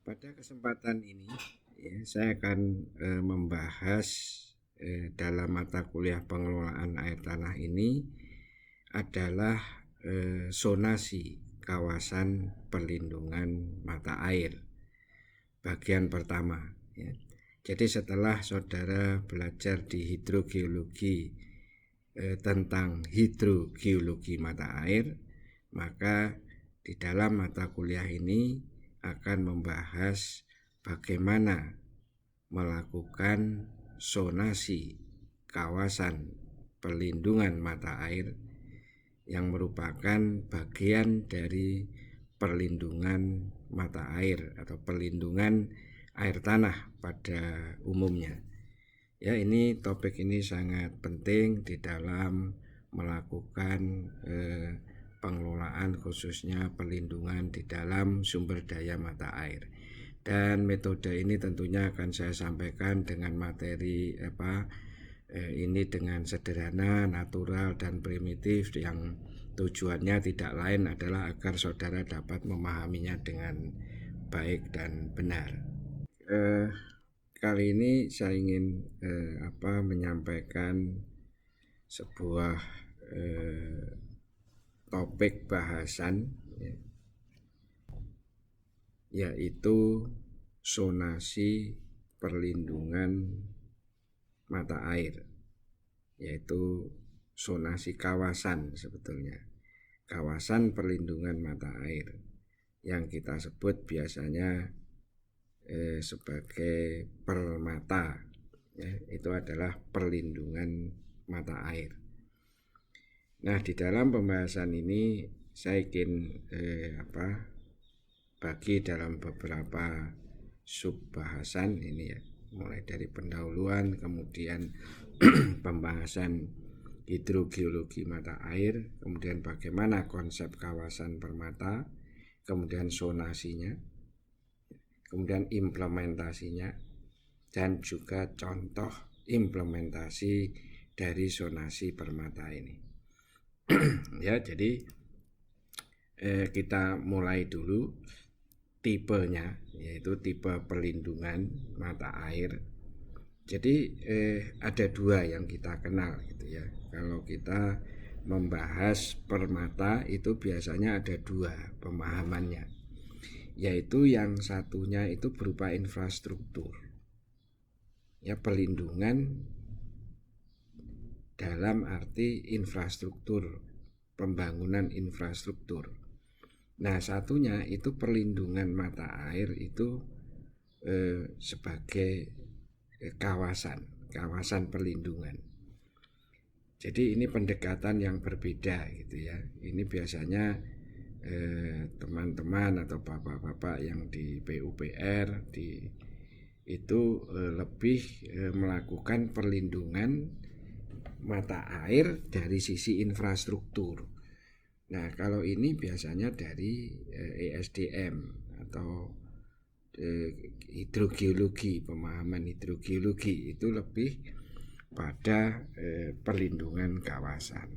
Pada kesempatan ini ya, saya akan membahas dalam mata kuliah pengelolaan air tanah ini adalah zonasi kawasan perlindungan mata air bagian pertama ya. Jadi setelah saudara belajar di hidrogeologi tentang hidrogeologi mata air, maka di dalam mata kuliah ini akan membahas bagaimana melakukan zonasi kawasan perlindungan mata air yang merupakan bagian dari perlindungan mata air atau perlindungan air tanah pada umumnya. Ya, ini topik ini sangat penting di dalam melakukan pengelolaan khususnya perlindungan di dalam sumber daya mata air. Dan metode ini tentunya akan saya sampaikan dengan materi ini dengan sederhana, natural dan primitif yang tujuannya tidak lain adalah agar saudara dapat memahaminya dengan baik dan benar. Kali ini saya ingin menyampaikan sebuah topik bahasan yaitu zonasi perlindungan mata air, yaitu zonasi kawasan sebetulnya, kawasan perlindungan mata air yang kita sebut biasanya sebagai permata ya, itu adalah perlindungan mata air. Nah, di dalam pembahasan ini saya ingin bagi dalam beberapa subbahasan ini ya, mulai dari pendahuluan, kemudian pembahasan hidrogeologi mata air, kemudian bagaimana konsep kawasan permata, kemudian zonasinya, kemudian implementasinya, dan juga contoh implementasi dari zonasi permata ini. Ya, jadi kita mulai dulu tipenya, yaitu tipe perlindungan mata air. Jadi ada dua yang kita kenal gitu ya. Kalau kita membahas permata itu biasanya ada dua pemahamannya, yaitu yang satunya itu berupa infrastruktur ya, perlindungan dalam arti infrastruktur, pembangunan infrastruktur. Nah, satunya itu perlindungan mata air itu sebagai kawasan perlindungan. Jadi ini pendekatan yang berbeda gitu ya. Ini biasanya teman-teman atau bapak-bapak yang di PUPR itu lebih melakukan perlindungan mata air dari sisi infrastruktur. Nah, kalau ini biasanya dari ESDM atau hidrogeologi, pemahaman hidrogeologi itu lebih pada perlindungan kawasan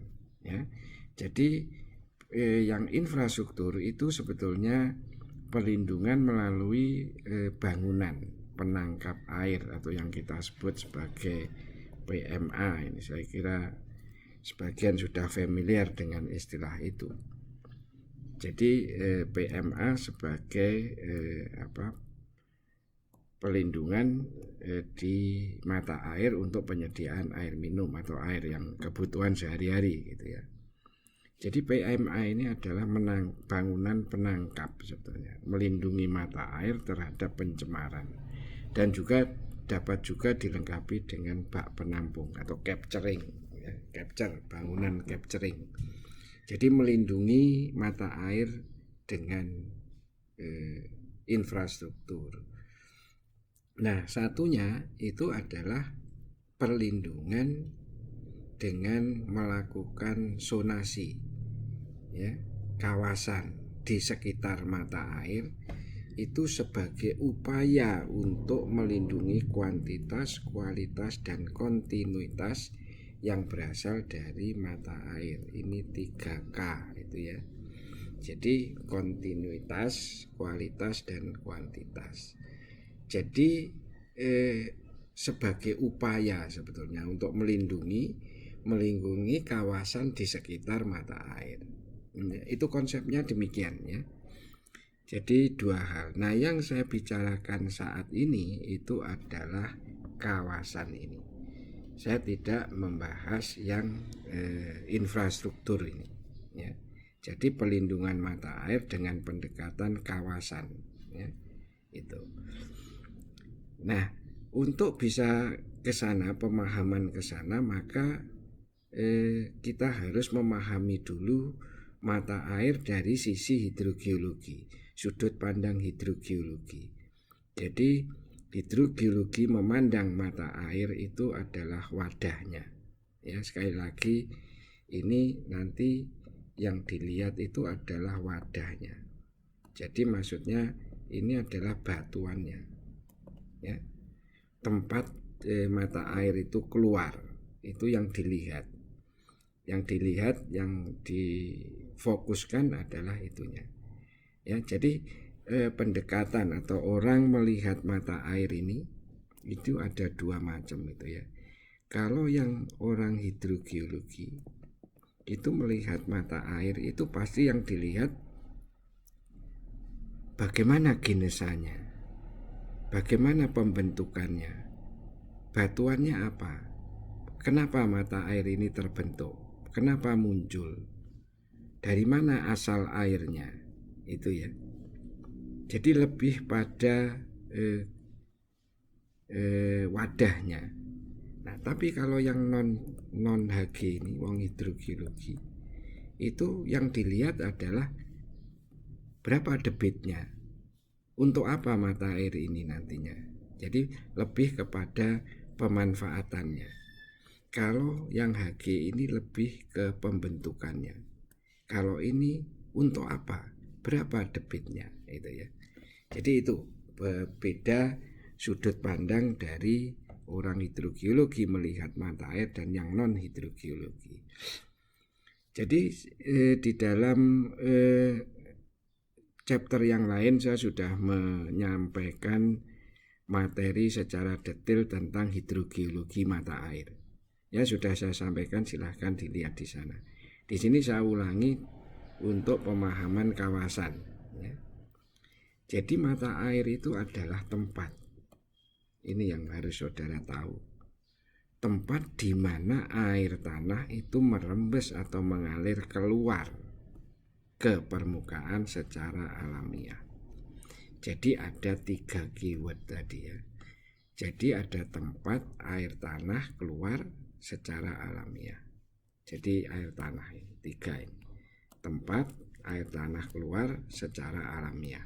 ya. Jadi yang infrastruktur itu sebetulnya perlindungan melalui bangunan penangkap air atau yang kita sebut sebagai PMA. Ini saya kira sebagian sudah familiar dengan istilah itu. Jadi PMA sebagai perlindungan di mata air untuk penyediaan air minum atau air yang kebutuhan sehari-hari gitu ya. Jadi PMA ini adalah bangunan penangkap sebetulnya, melindungi mata air terhadap pencemaran dan juga dapat juga dilengkapi dengan bak penampung atau capturing ya, bangunan capturing. Jadi melindungi mata air dengan infrastruktur. Nah, satunya itu adalah perlindungan dengan melakukan zonasi ya, kawasan di sekitar mata air itu sebagai upaya untuk melindungi kuantitas, kualitas, dan kontinuitas yang berasal dari mata air. Ini 3K itu ya. Jadi kontinuitas, kualitas, dan kuantitas. Jadi sebagai upaya sebetulnya untuk melindungi kawasan di sekitar mata air. Itu konsepnya demikian ya. Jadi dua hal. Nah, yang saya bicarakan saat ini itu adalah kawasan ini. Saya tidak membahas yang infrastruktur ini ya. Jadi pelindungan mata air dengan pendekatan kawasan ya. Itu. Nah, untuk bisa ke sana, pemahaman ke sana, maka kita harus memahami dulu mata air dari sisi hidrogeologi, sudut pandang hidrogeologi. Jadi hidrogeologi memandang mata air itu adalah wadahnya. Ya, sekali lagi ini nanti yang dilihat itu adalah wadahnya. Jadi maksudnya ini adalah batuannya. Ya. Tempat mata air itu keluar, itu yang dilihat. Yang difokuskan adalah itunya. Ya, jadi pendekatan atau orang melihat mata air ini itu ada dua macam itu ya. Kalau yang orang hidrogeologi itu melihat mata air itu pasti yang dilihat bagaimana ginesanya, bagaimana pembentukannya, batuannya apa, kenapa mata air ini terbentuk, kenapa muncul, dari mana asal airnya, itu ya. Jadi lebih pada wadahnya. Nah, tapi kalau yang non HG ini, wong hidrogeologi, itu yang dilihat adalah berapa debitnya, untuk apa mata air ini nantinya. Jadi lebih kepada pemanfaatannya. Kalau yang HG ini lebih ke pembentukannya. Kalau ini untuk apa, berapa debitnya, itu ya. Jadi itu beda sudut pandang dari orang hidrogeologi melihat mata air dan yang non hidrogeologi. Jadi di dalam chapter yang lain saya sudah menyampaikan materi secara detail tentang hidrogeologi mata air. Ya, sudah saya sampaikan, silahkan dilihat di sana. Di sini saya ulangi untuk pemahaman kawasan. Ya. Jadi mata air itu adalah tempat. Ini yang harus saudara tahu. Tempat di mana air tanah itu merembes atau mengalir keluar ke permukaan secara alamiah. Jadi ada 3 keyword tadi ya. Jadi ada tempat air tanah keluar secara alamiah. Jadi air tanah ini 3 ini. Tempat air tanah keluar secara alamiah.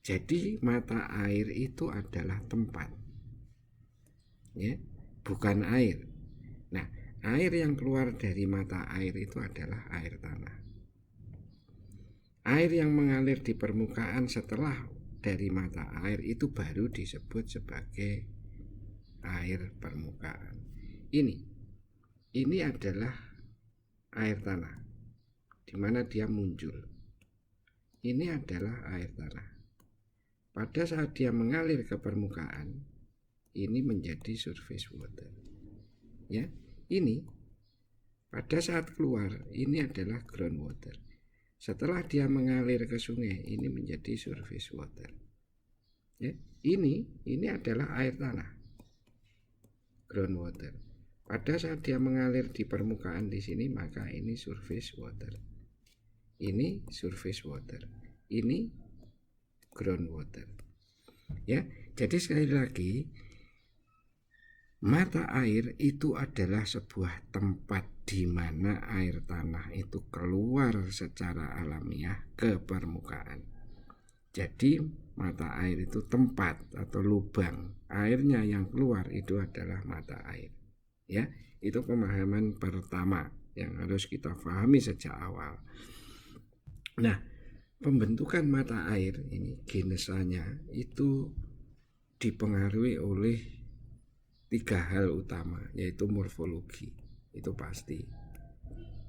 Jadi mata air itu adalah tempat, ya, bukan air. Nah, air yang keluar dari mata air itu adalah air tanah. Air yang mengalir di permukaan setelah dari mata air itu baru disebut sebagai air permukaan. Ini adalah air tanah, di mana dia muncul. Ini adalah air tanah. Pada saat dia mengalir ke permukaan, ini menjadi surface water. Ya, ini pada saat keluar ini adalah groundwater. Setelah dia mengalir ke sungai, ini menjadi surface water. Ya, ini adalah air tanah, groundwater. Pada saat dia mengalir di permukaan di sini, maka ini surface water. Ini surface water. Ini groundwater. Ya, jadi sekali lagi, mata air itu adalah sebuah tempat di mana air tanah itu keluar secara alamiah ke permukaan. Jadi mata air itu tempat atau lubang, airnya yang keluar itu adalah mata air. Ya, itu pemahaman pertama yang harus kita pahami sejak awal. Nah, pembentukan mata air ini, ginesanya itu dipengaruhi oleh 3 hal utama, yaitu morfologi, itu pasti.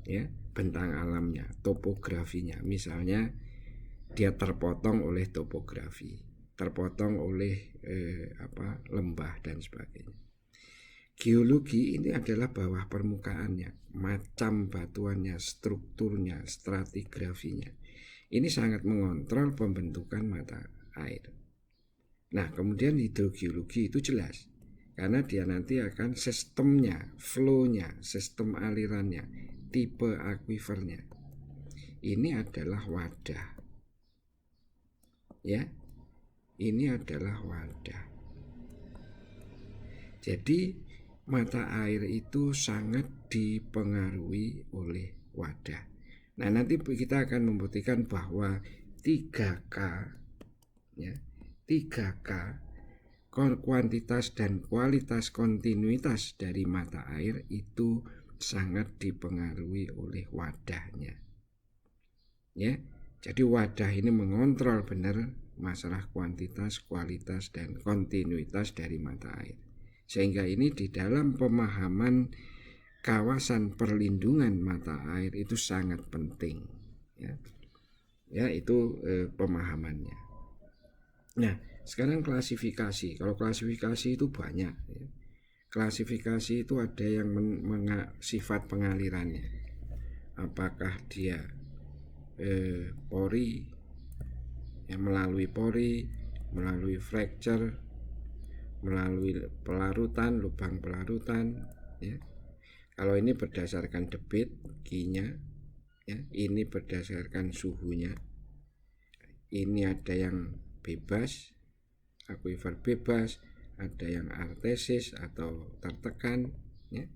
Ya, bentang alamnya, topografinya. Misalnya dia terpotong oleh topografi, terpotong oleh lembah dan sebagainya. Geologi ini adalah bawah permukaannya, macam batuannya, strukturnya, stratigrafinya. Ini sangat mengontrol pembentukan mata air. Nah, kemudian hidrogeologi itu jelas, karena dia nanti akan sistemnya, flow-nya, sistem alirannya, tipe akuifernya. Ini adalah wadah. Ya, ini adalah wadah. Jadi mata air itu sangat dipengaruhi oleh wadah. Nah, nanti kita akan membuktikan bahwa 3K ya, 3K kuantitas dan kualitas kontinuitas dari mata air itu sangat dipengaruhi oleh wadahnya. Ya, jadi wadah ini mengontrol benar masalah kuantitas, kualitas dan kontinuitas dari mata air. Sehingga ini di dalam pemahaman kawasan perlindungan mata air itu sangat penting. Ya itu pemahamannya. Nah, sekarang klasifikasi. Kalau klasifikasi itu banyak. Ya. Klasifikasi itu ada yang sifat pengalirannya. Apakah dia pori, melalui pori, melalui fracture, melalui pelarutan, lubang pelarutan. Ya. Kalau ini berdasarkan debit, Q-nya, ya. Ini berdasarkan suhunya. Ini ada yang bebas, akuifer bebas, ada yang artesis atau tertekan, ya.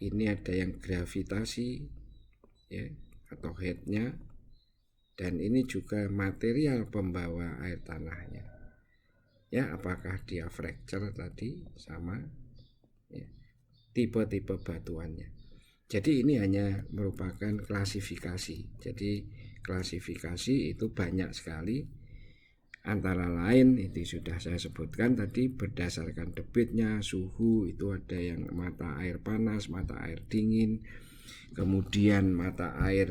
Ini ada yang gravitasi, ya, atau headnya, dan ini juga material pembawa air tanahnya. Ya, apakah dia fracture tadi sama, ya, tipe-tipe batuannya. Jadi ini hanya merupakan klasifikasi. Jadi klasifikasi itu banyak sekali. Antara lain itu sudah saya sebutkan tadi, berdasarkan debitnya, suhu, itu ada yang mata air panas, mata air dingin. Kemudian mata air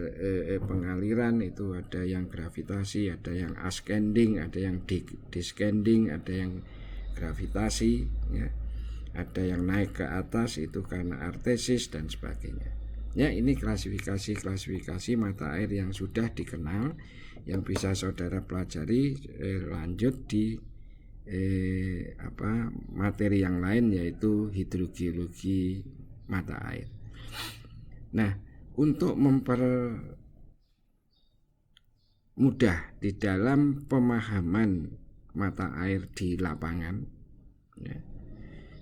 pengaliran itu ada yang gravitasi, ada yang ascending, ada yang descending, ada yang gravitasi, ya. Ada yang naik ke atas itu karena artesis dan sebagainya. Ya, ini klasifikasi mata air yang sudah dikenal, yang bisa saudara pelajari lanjut di materi yang lain, yaitu hidrogeologi mata air. Nah, untuk mempermudah di dalam pemahaman mata air di lapangan, ya,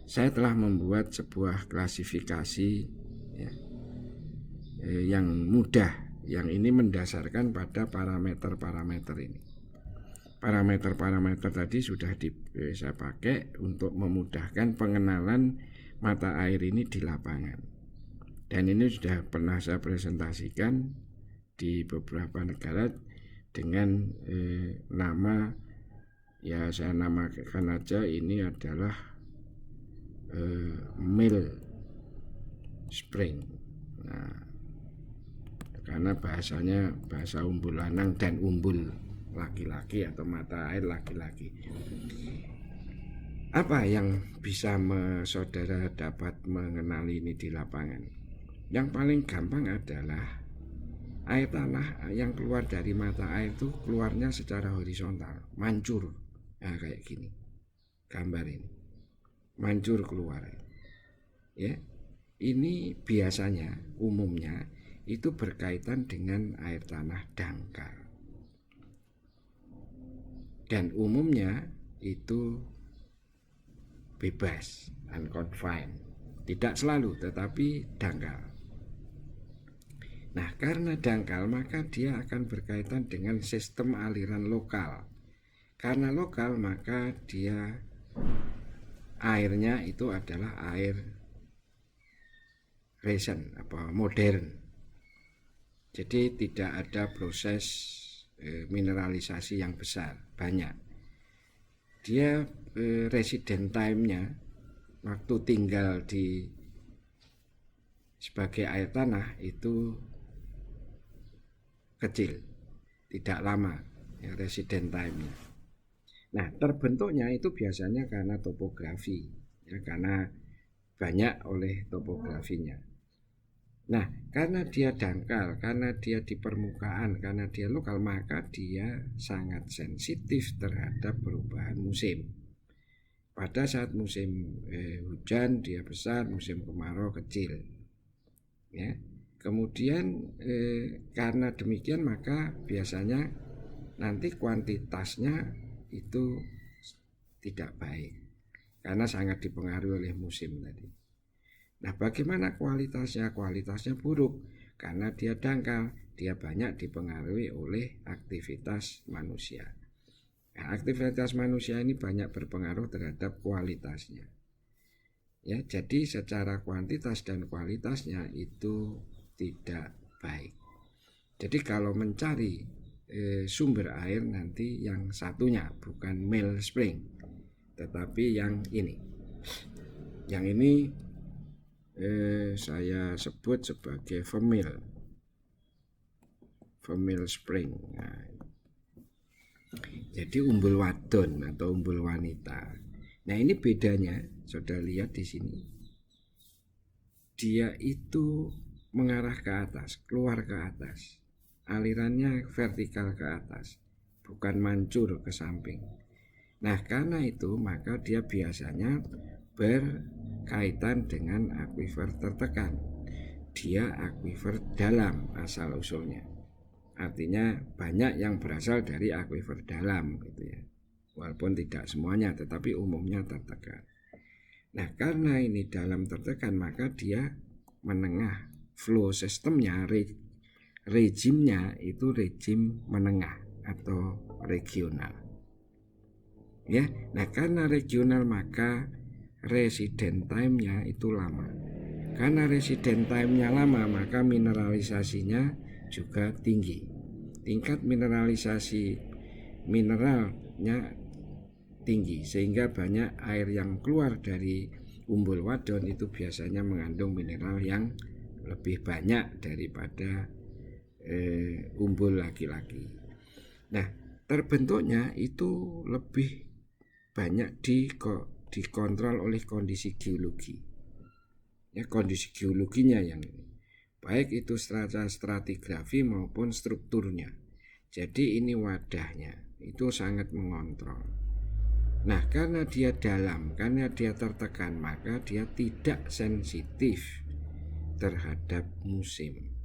saya telah membuat sebuah klasifikasi, ya, yang mudah, yang ini mendasarkan pada parameter-parameter ini. Parameter-parameter tadi sudah saya pakai untuk memudahkan pengenalan mata air ini di lapangan. Dan ini sudah pernah saya presentasikan di beberapa negara dengan nama, ya saya namakan aja ini adalah Mill Spring. Nah, karena bahasanya bahasa umbul lanang dan umbul laki-laki atau mata air laki-laki. Apa yang bisa saudara dapat mengenali ini di lapangan? Yang paling gampang adalah air tanah yang keluar dari mata air itu keluarnya secara horizontal, mancur. Nah, kayak gini gambar ini, mancur keluar, ya. Ini biasanya umumnya itu berkaitan dengan air tanah dangkal, dan umumnya itu bebas, unconfined, tidak selalu tetapi dangkal. Nah, karena dangkal maka dia akan berkaitan dengan sistem aliran lokal. Karena lokal maka dia airnya itu adalah air recent, modern. Jadi tidak ada proses mineralisasi yang besar, banyak. Dia resident time-nya, waktu tinggal di sebagai air tanah itu kecil, tidak lama, ya, resident time-nya. Nah, terbentuknya itu biasanya karena topografi, ya, karena banyak oleh topografinya. Nah, karena dia dangkal, karena dia di permukaan, karena dia lokal, maka dia sangat sensitif terhadap perubahan musim. Pada saat musim hujan dia besar, musim kemarau kecil. Ya. Kemudian karena demikian maka biasanya nanti kuantitasnya itu tidak baik karena sangat dipengaruhi oleh musim tadi. Nah, bagaimana kualitasnya? Kualitasnya buruk karena dia dangkal, dia banyak dipengaruhi oleh aktivitas manusia. Nah, aktivitas manusia ini banyak berpengaruh terhadap kualitasnya. Ya, jadi secara kuantitas dan kualitasnya itu tidak baik. Jadi kalau mencari sumber air nanti yang satunya bukan Mill Spring, tetapi yang ini. Yang ini saya sebut sebagai Vermeer Spring. Nah, jadi umbul wadon atau umbul wanita. Nah, ini bedanya, saudara lihat di sini. Dia itu mengarah ke atas, keluar ke atas. Alirannya vertikal ke atas, bukan mancur ke samping. Nah, karena itu maka dia biasanya berkaitan dengan akuifer tertekan. Dia akuifer dalam asal usulnya. Artinya banyak yang berasal dari akuifer dalam gitu ya. Walaupun tidak semuanya, tetapi umumnya tertekan. Nah, karena ini dalam tertekan maka dia menengah. Flow sistemnya, rejimnya itu rejim menengah atau regional. Ya, nah karena regional maka resident time-nya itu lama. Karena resident time-nya lama maka mineralisasinya juga tinggi. Tingkat mineralisasi mineralnya tinggi sehingga banyak air yang keluar dari umbul wadon itu biasanya mengandung mineral yang lebih banyak daripada umbul laki-laki. Nah, terbentuknya itu lebih banyak dikontrol oleh kondisi geologi. Ya, kondisi geologinya yang ini. Baik itu stratigrafi maupun strukturnya. Jadi ini wadahnya itu sangat mengontrol. Nah, karena dia dalam, karena dia tertekan, maka dia tidak sensitif terhadap musim.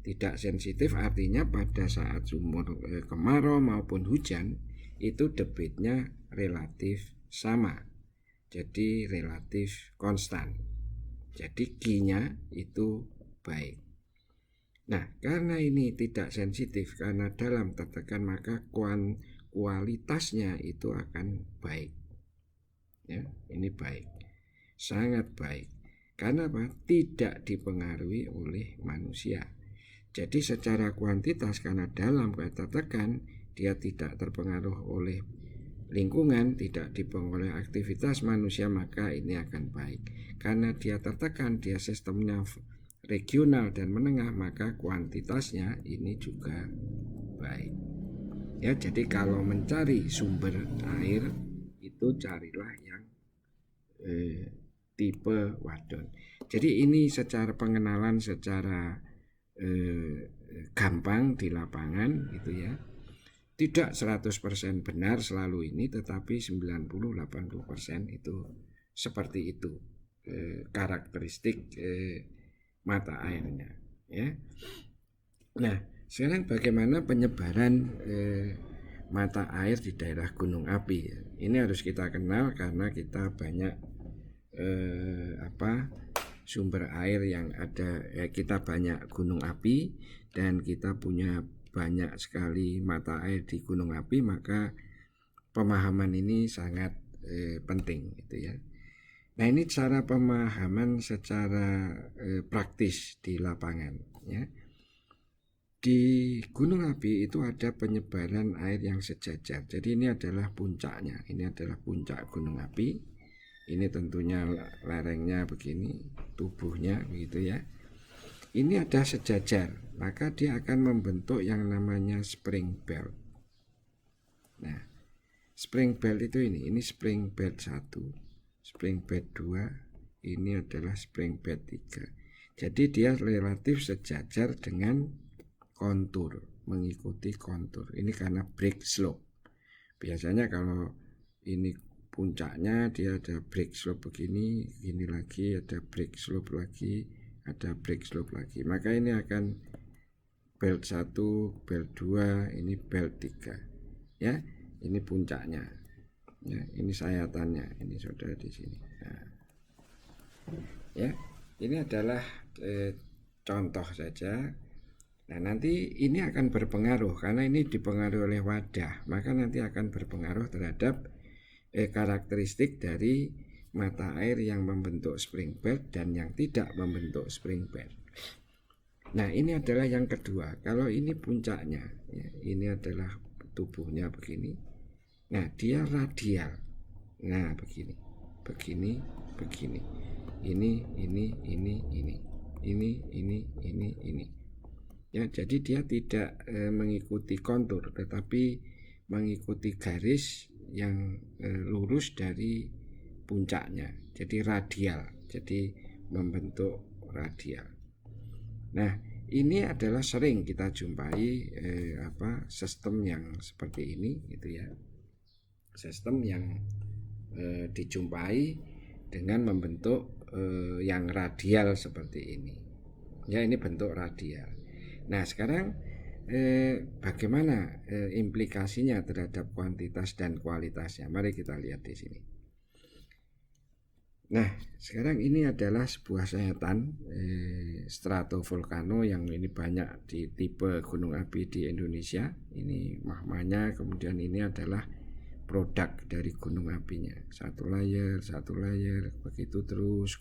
Tidak sensitif artinya pada saat sumur kemarau maupun hujan itu debitnya relatif sama. Jadi relatif konstan. Jadi Q-nya itu baik. Nah, karena ini tidak sensitif, karena dalam tertekan, maka kualitasnya itu akan baik. Ya, ini baik. Sangat baik. Karena apa? Tidak dipengaruhi oleh manusia. Jadi secara kuantitas karena dalam tertekan, dia tidak terpengaruh oleh lingkungan, tidak dipengaruhi oleh aktivitas manusia, maka ini akan baik. Karena dia tertekan, dia sistemnya regional dan menengah, maka kuantitasnya ini juga baik. Ya, jadi kalau mencari sumber air itu carilah yang tipe wadon. Jadi ini secara pengenalan secara gampang di lapangan gitu ya. Tidak 100% benar selalu ini, tetapi 90-80% itu seperti itu karakteristik mata airnya ya. Nah, sekarang bagaimana penyebaran mata air di daerah gunung api ya? Ini harus kita kenal karena kita banyak sumber air yang ada, kita banyak gunung api dan kita punya banyak sekali mata air di gunung api, maka pemahaman ini sangat penting gitu ya. Nah, ini cara pemahaman secara praktis di lapangan ya. Di gunung api itu ada penyebaran air yang sejajar. Jadi ini adalah puncaknya. Ini adalah puncak gunung api. Ini tentunya lerengnya begini, tubuhnya begitu ya. ini ada sejajar, maka dia akan membentuk yang namanya spring belt. Nah, spring belt itu ini spring belt 1, spring belt 2, ini adalah spring belt 3. Jadi dia relatif sejajar dengan kontur, mengikuti kontur. Ini karena break slope. Biasanya kalau ini puncaknya dia ada break slope begini, ini lagi ada break slope lagi, ada break slope lagi. Maka ini akan belt 1, belt 2, ini belt 3. Ya, ini puncaknya. Ya, ini sayatannya. Ini saudara di sini. Nah, ya, ini adalah contoh saja. Nah, nanti ini akan berpengaruh karena ini dipengaruhi oleh wadah, maka nanti akan berpengaruh terhadap karakteristik dari mata air yang membentuk spring belt dan yang tidak membentuk spring belt. Nah, ini adalah yang kedua. Kalau ini puncaknya, ya, ini adalah tubuhnya begini. Nah, dia radial. Nah, begini, begini, begini. Ini. Ya, jadi dia tidak mengikuti kontur, tetapi mengikuti garis yang lurus dari puncaknya. Jadi radial, jadi membentuk radial. Nah, ini adalah sering kita jumpai sistem yang seperti ini, gitu ya. Sistem yang dijumpai dengan membentuk yang radial seperti ini. Ya, ini bentuk radial. Nah, sekarang bagaimana implikasinya terhadap kuantitas dan kualitasnya? Mari kita lihat di sini. Nah, sekarang ini adalah sebuah sayatan stratovolcano yang ini banyak di tipe gunung api di Indonesia. Ini magmanya, kemudian ini adalah produk dari gunung apinya. Satu layer, begitu terus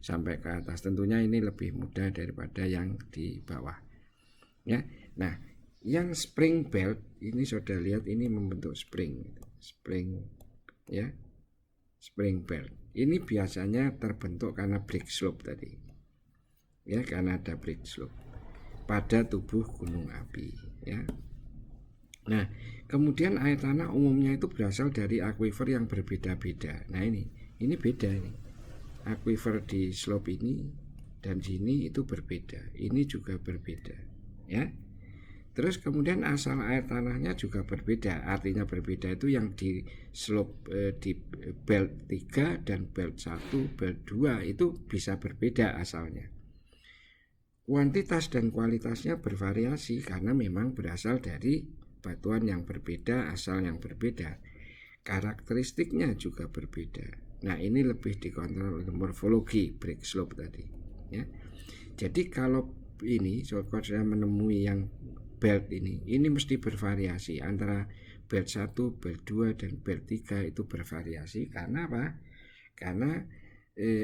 sampai ke atas. Tentunya ini lebih mudah daripada yang di bawah. Ya. Nah, yang spring belt ini sudah lihat ini membentuk spring ya. Spring belt. Ini biasanya terbentuk karena break slope tadi. Ya, karena ada break slope pada tubuh gunung api, ya. Nah, kemudian air tanah umumnya itu berasal dari aquifer yang berbeda-beda. Nah, ini beda ini. Aquifer di slope ini dan sini itu berbeda. Ini juga berbeda, ya. Terus kemudian asal air tanahnya juga berbeda. Artinya berbeda itu yang di slope di belt 3 dan belt 1, belt 2 itu bisa berbeda asalnya. Kuantitas dan kualitasnya bervariasi karena memang berasal dari batuan yang berbeda, asal yang berbeda. Karakteristiknya juga berbeda. Nah, ini lebih dikontrol oleh morfologi break slope tadi, ya. Jadi kalau ini saudara menemui yang belt ini mesti bervariasi antara belt 1, belt 2 dan belt 3 itu bervariasi karena apa? Karena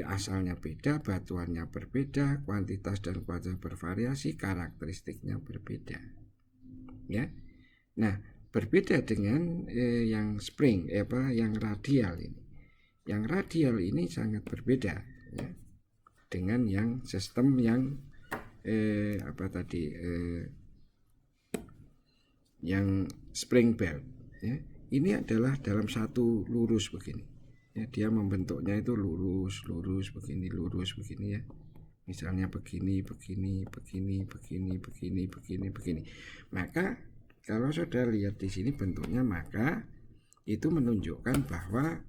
asalnya beda, batuannya berbeda, kuantitas dan kualitas bervariasi, karakteristiknya berbeda. Ya. Nah, berbeda dengan yang spring yang radial ini. Yang radial ini sangat berbeda, ya, dengan yang sistem yang yang spring belt, ya. Ini adalah dalam satu lurus begini, ya. Dia membentuknya itu lurus begini, ya. Misalnya begini. Maka kalau saudara lihat di sini bentuknya, maka itu menunjukkan bahwa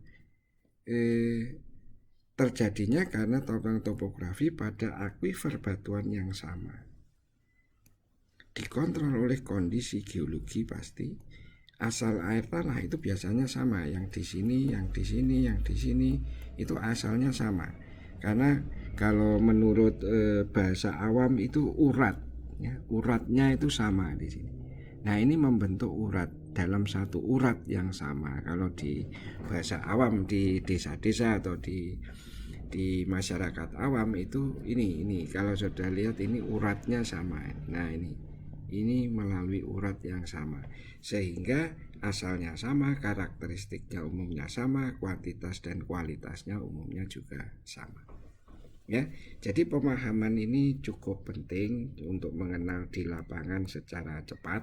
terjadinya karena topografi pada aquifer batuan yang sama. Dikontrol oleh kondisi geologi pasti. Asal air tanah itu biasanya sama, yang di sini itu asalnya sama. Karena kalau menurut bahasa awam itu urat, ya, uratnya itu sama di sini. Nah, ini membentuk urat dalam satu urat yang sama. Kalau di bahasa awam di desa-desa atau di masyarakat awam itu ini kalau sudah lihat ini uratnya sama. Nah, ini melalui urat yang sama, sehingga asalnya sama, karakteristiknya umumnya sama, kuantitas dan kualitasnya umumnya juga sama. Ya, jadi pemahaman ini cukup penting untuk mengenal di lapangan secara cepat.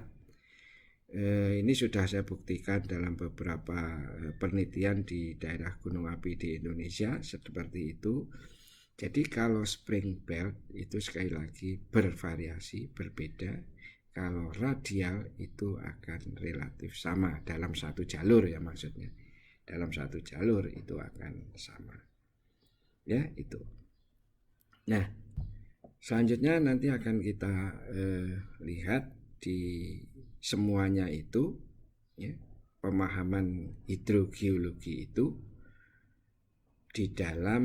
Ini sudah saya buktikan dalam beberapa penelitian di daerah gunung api di Indonesia seperti itu. Jadi kalau spring belt itu sekali lagi bervariasi, berbeda. Kalau radial itu akan relatif sama dalam satu jalur ya maksudnya. Dalam satu jalur itu akan sama. Ya, itu. Nah, selanjutnya nanti akan kita lihat di semuanya itu, ya, pemahaman hidrogeologi itu digunakan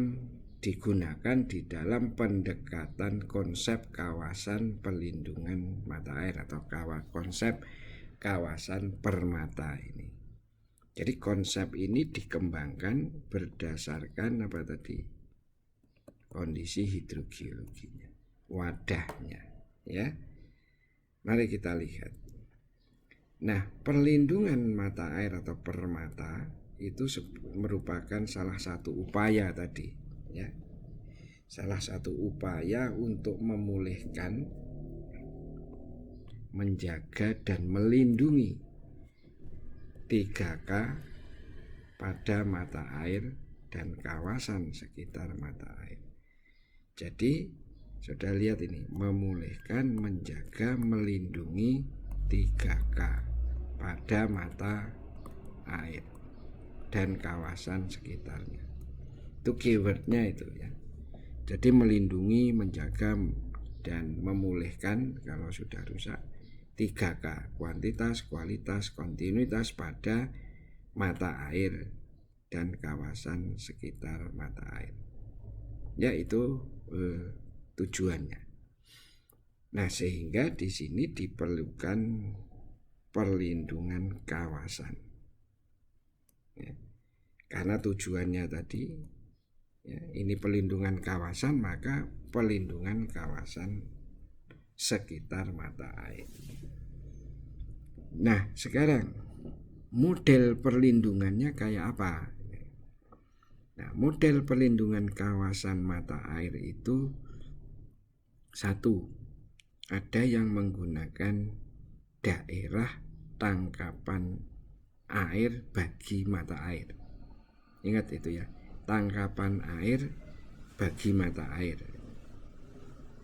di dalam pendekatan konsep kawasan perlindungan mata air atau konsep kawasan permata ini. Jadi konsep ini dikembangkan berdasarkan apa tadi? Kondisi hidrogeologinya, wadahnya, ya. Mari kita lihat. Nah, perlindungan mata air atau permata itu merupakan salah satu upaya tadi, ya. Salah satu upaya untuk memulihkan, menjaga dan melindungi 3K pada mata air dan kawasan sekitar mata air. Jadi sudah lihat ini, memulihkan, menjaga, melindungi 3K pada mata air dan kawasan sekitarnya. Itu keywordnya itu ya. Jadi melindungi, menjaga dan memulihkan kalau sudah rusak 3K, kuantitas, kualitas, kontinuitas pada mata air dan kawasan sekitar mata air. Ya, itu tujuannya. Nah, sehingga di sini diperlukan perlindungan kawasan. Ya, karena tujuannya tadi, ya, ini perlindungan kawasan, maka perlindungan kawasan sekitar mata air. Nah, sekarang model perlindungannya kayak apa? Nah, model perlindungan kawasan mata air itu satu, ada yang menggunakan daerah tangkapan air bagi mata air. Ingat itu ya, tangkapan air bagi mata air.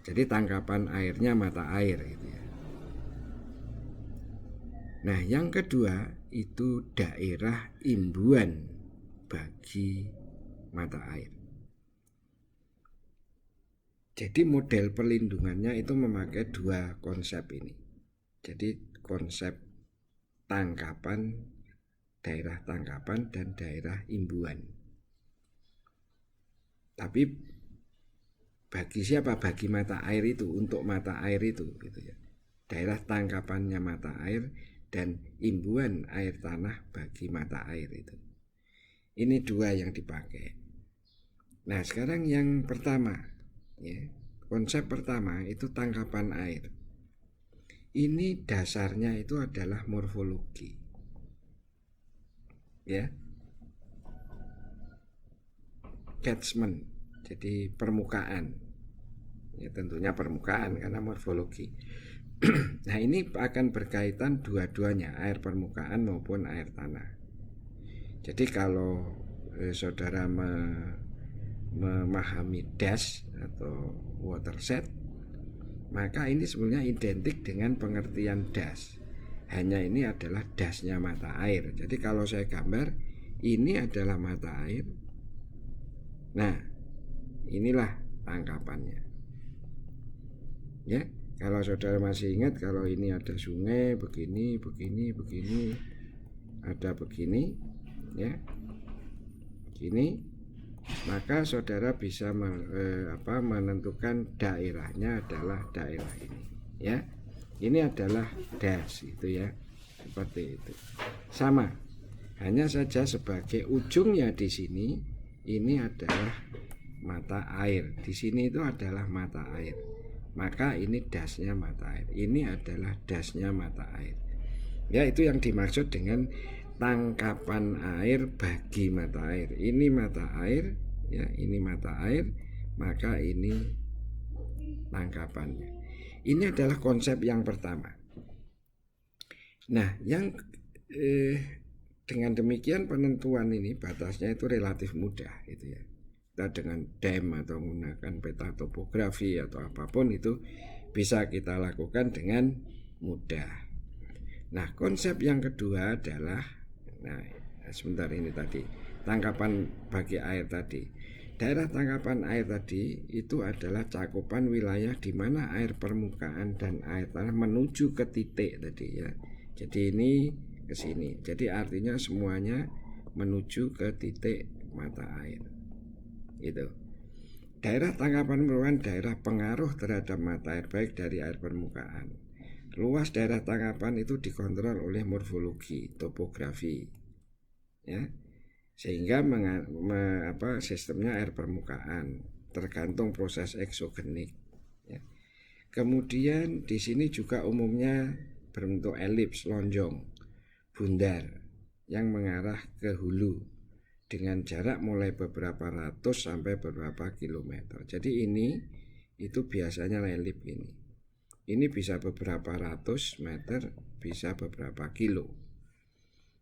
Jadi tangkapan airnya mata air gitu ya. Nah, yang kedua itu daerah imbuan bagi mata air. Jadi model perlindungannya itu memakai dua konsep ini. Jadi konsep tangkapan, daerah tangkapan dan daerah imbuan. Tapi bagi siapa? Bagi mata air itu, untuk mata air itu gitu ya. Daerah tangkapannya mata air dan imbuan air tanah bagi mata air itu. Ini dua yang dipakai. Nah, sekarang yang pertama, ya, konsep pertama itu tangkapan air. Ini dasarnya itu adalah morfologi, ya, catchment, jadi permukaan, ya tentunya permukaan karena morfologi. Nah, ini akan berkaitan dua-duanya, air permukaan maupun air tanah. Jadi kalau saudara memahami dash atau watershed, maka ini sebenarnya identik dengan pengertian dash. Hanya ini adalah dashnya mata air. Jadi kalau saya gambar, ini adalah mata air. Nah, inilah tangkapannya. Ya, kalau saudara masih ingat, kalau ini ada sungai begini, ada begini, ya, begini. Maka saudara bisa menentukan daerahnya adalah daerah ini, ya. Ini adalah dash itu ya, seperti itu. Sama, hanya saja sebagai ujungnya di sini ini adalah mata air. Di sini itu adalah mata air. Maka ini dashnya mata air. Ini adalah dashnya mata air. Ya, itu yang dimaksud dengan tangkapan air bagi mata air. Ini mata air, ya, ini mata air maka ini tangkapannya. Ini adalah konsep yang pertama. Nah, dengan demikian penentuan ini batasnya itu relatif mudah gitu ya. Kita dengan DEM atau menggunakan peta topografi atau apapun itu bisa kita lakukan dengan mudah. Nah, konsep yang kedua adalah, nah sebentar ini tadi, tangkapan bagi air tadi. Daerah tangkapan air tadi itu adalah cakupan wilayah di mana air permukaan dan air tanah menuju ke titik tadi ya. Jadi ini ke sini. Jadi artinya semuanya menuju ke titik mata air. Itu. Daerah tangkapan merupakan daerah pengaruh terhadap mata air baik dari air permukaan. Luas daerah tangkapan itu dikontrol oleh morfologi, topografi. Ya. Sehingga sistemnya air permukaan tergantung proses eksogenik ya. Kemudian di sini juga umumnya berbentuk elips, lonjong, bundar yang mengarah ke hulu dengan jarak mulai beberapa ratus sampai beberapa kilometer. Jadi ini itu biasanya elip ini. Ini bisa beberapa ratus meter, bisa beberapa kilo.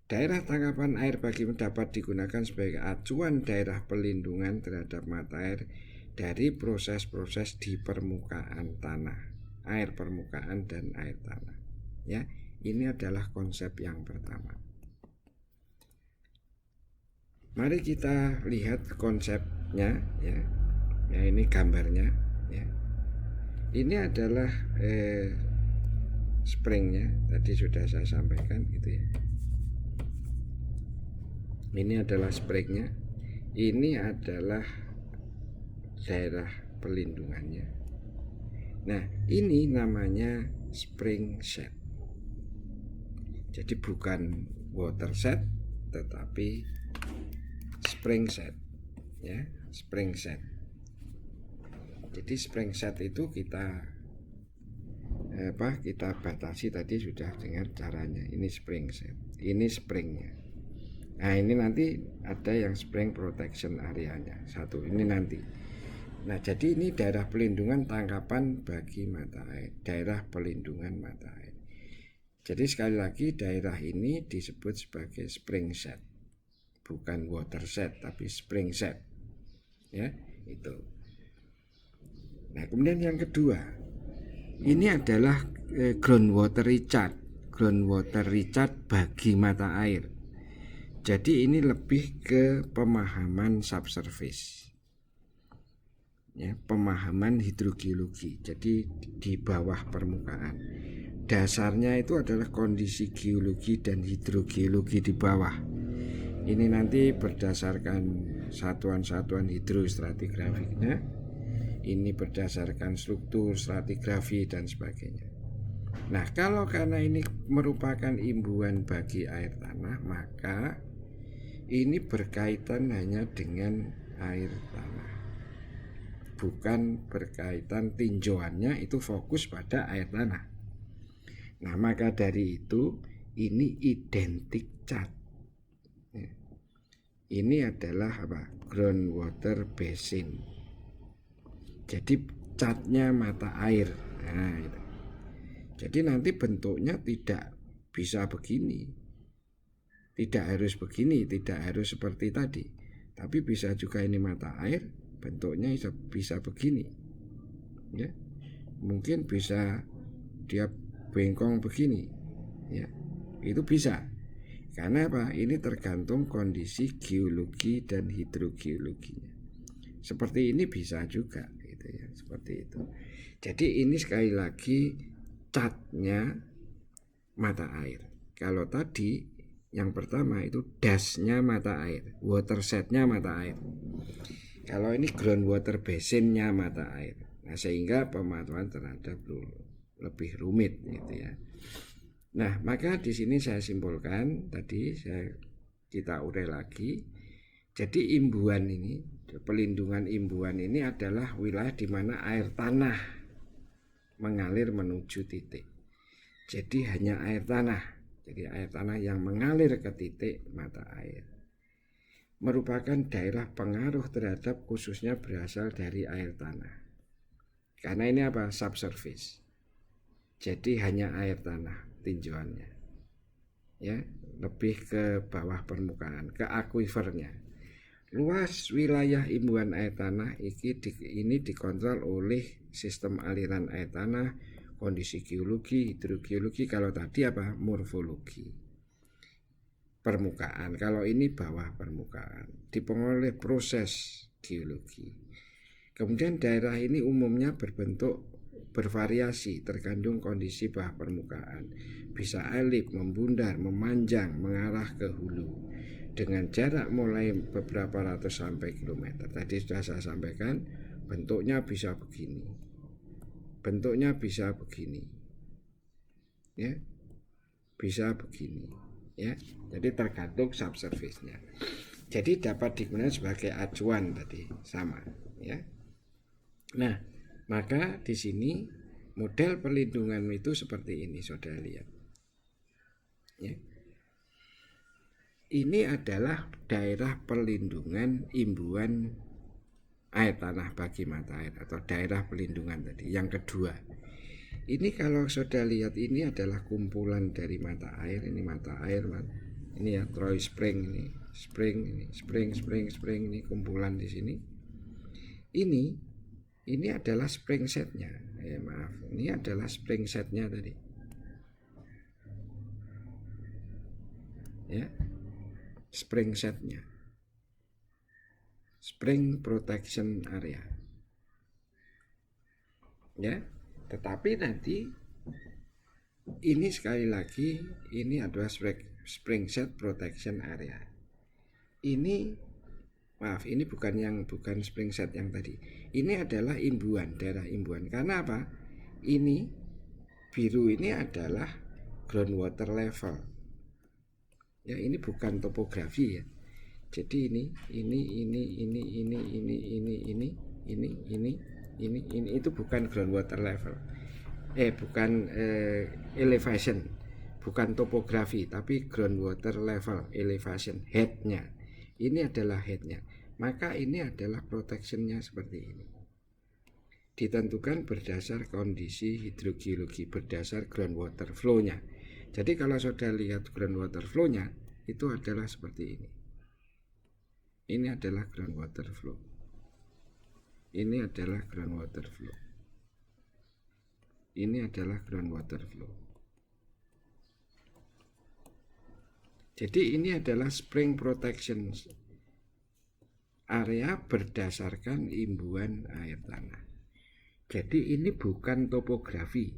Daerah tangkapan air bagi dapat digunakan sebagai acuan daerah pelindungan terhadap mata air dari proses-proses di permukaan tanah, air permukaan dan air tanah. Ya, ini adalah konsep yang pertama. Mari kita lihat konsepnya ya. Ya ini gambarnya ya. Ini adalah springnya, tadi sudah saya sampaikan gitu ya. Ini adalah springnya. Ini adalah daerah pelindungannya. Nah, ini namanya spring set. Jadi bukan water set, tetapi spring set. Ya, spring set. Jadi spring set itu kita batasi tadi sudah dengar caranya. Ini spring set. Ini springnya. Nah ini nanti ada yang spring protection areanya satu ini nanti. Nah jadi ini daerah pelindungan tangkapan bagi mata air, daerah pelindungan mata air. Jadi sekali lagi daerah ini disebut sebagai spring set, bukan water set tapi spring set. Ya itu. Nah kemudian yang kedua, ini adalah groundwater recharge, bagi mata air. Jadi ini lebih ke pemahaman subsurface, ya, pemahaman hidrogeologi. Jadi di bawah permukaan. Dasarnya itu adalah kondisi geologi dan hidrogeologi di bawah. Ini nanti berdasarkan satuan-satuan hidrostratigrafiknya. Ini berdasarkan struktur stratigrafi dan sebagainya. Nah, kalau karena ini merupakan imbuhan bagi air tanah, maka ini berkaitan hanya dengan air tanah, bukan berkaitan tinjauannya itu fokus pada air tanah. Nah maka dari itu ini identik cat. Ini adalah groundwater basin. Jadi catnya mata air. Nah, itu. Jadi nanti bentuknya tidak bisa begini. Tidak harus begini, tidak harus seperti tadi. Tapi bisa juga ini mata air, bentuknya bisa begini. Ya. Mungkin bisa dia bengkong begini. Ya. Itu bisa. Karena apa? Ini tergantung kondisi geologi dan hidrogeologinya. Seperti ini bisa juga gitu ya, seperti itu. Jadi ini sekali lagi catnya mata air. Kalau tadi yang pertama itu dasnya mata air, water setnya mata air. Kalau ini groundwater basinnya mata air. Nah sehingga pemahaman terhadap lebih rumit gitu ya. Nah maka di sini saya simpulkan tadi kita urai lagi. Jadi imbuhan ini, pelindungan imbuhan ini adalah wilayah di mana air tanah mengalir menuju titik. Jadi hanya air tanah. Jadi air tanah yang mengalir ke titik mata air. merupakan daerah pengaruh terhadap khususnya berasal dari air tanah. Karena ini apa? Subsurface. Jadi hanya air tanah tinjauannya. Ya, lebih ke bawah permukaan, ke akuifernya. Luas wilayah imbuhan air tanah ini dikontrol oleh sistem aliran air tanah, kondisi geologi, hidrogeologi. Kalau tadi apa? Morfologi. Permukaan. Kalau ini bawah permukaan. Dipengaruhi oleh proses geologi. Kemudian daerah ini umumnya bervariasi tergantung kondisi bawah permukaan. Bisa elip, membundar, memanjang, mengarah ke hulu dengan jarak mulai beberapa ratus sampai kilometer. Tadi sudah saya sampaikan, bentuknya bisa begini. Bentuknya bisa begini. Ya. Bisa begini, ya. Jadi tergantung subsurface-nya. Jadi dapat digunakan sebagai acuan tadi, sama, ya. Nah, maka di sini model perlindungan itu seperti ini, saudara lihat. Ya. Ini adalah daerah perlindungan imbuhan air tanah bagi mata air atau daerah perlindungan tadi. Yang kedua, ini kalau saudara lihat ini adalah kumpulan dari mata air. Ini mata air, ini ya Troy Spring, ini spring ini kumpulan di sini. Ini adalah spring setnya. Ini adalah spring setnya tadi. Ya, spring setnya, spring protection area. Ya, tetapi nanti ini sekali lagi ini adalah spring set protection area. Ini bukan spring set yang tadi. Ini adalah imbuhan, daerah imbuhan. Karena apa? Ini biru ini adalah groundwater level. Ya, ini bukan topografi ya. Jadi ini itu bukan groundwater level. Bukan elevation, bukan topografi, tapi groundwater level, elevation, headnya. Ini adalah headnya. Maka ini adalah protectionnya seperti ini. Ditentukan berdasar kondisi hidrogeologi, berdasar groundwater flow-nya. Jadi kalau saudara lihat groundwater flow-nya, itu adalah seperti ini. Ini adalah groundwater flow. Ini adalah groundwater flow. Ini adalah groundwater flow. Jadi ini adalah spring protection area berdasarkan imbuhan air tanah. Jadi ini bukan topografi.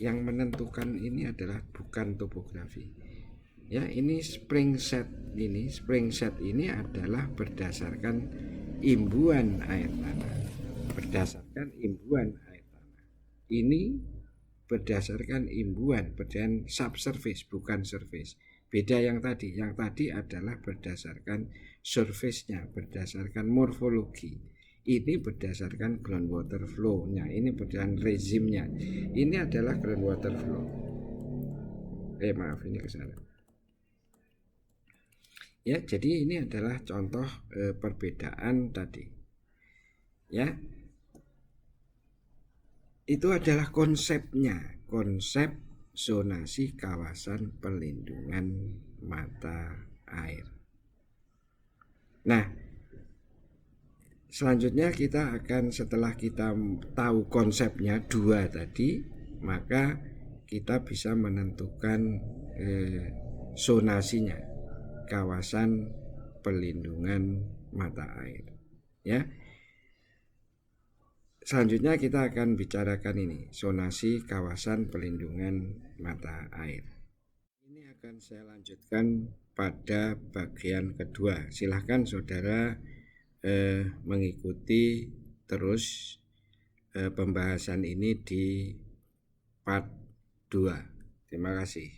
Yang menentukan ini adalah bukan topografi. Ya, ini spring set ini adalah berdasarkan imbuhan air tanah. Berdasarkan imbuhan air tanah. Ini berdasarkan imbuhan, berdasarkan subsurface bukan surface. Beda yang tadi adalah berdasarkan surface-nya, berdasarkan morfologi. Ini berdasarkan groundwater flow-nya, ini berdasarkan rezimnya. Ini adalah groundwater flow. Ini kesana. Ya, jadi ini adalah contoh perbedaan tadi. Ya. Itu adalah konsepnya, konsep zonasi kawasan perlindungan mata air. Nah, selanjutnya kita akan, setelah kita tahu konsepnya dua tadi, maka kita bisa menentukan zonasinya, kawasan perlindungan mata air. Ya. Selanjutnya kita akan bicarakan ini, zonasi kawasan perlindungan mata air. Ini akan saya lanjutkan pada bagian kedua. Silahkan saudara mengikuti terus pembahasan ini di part 2. Terima kasih.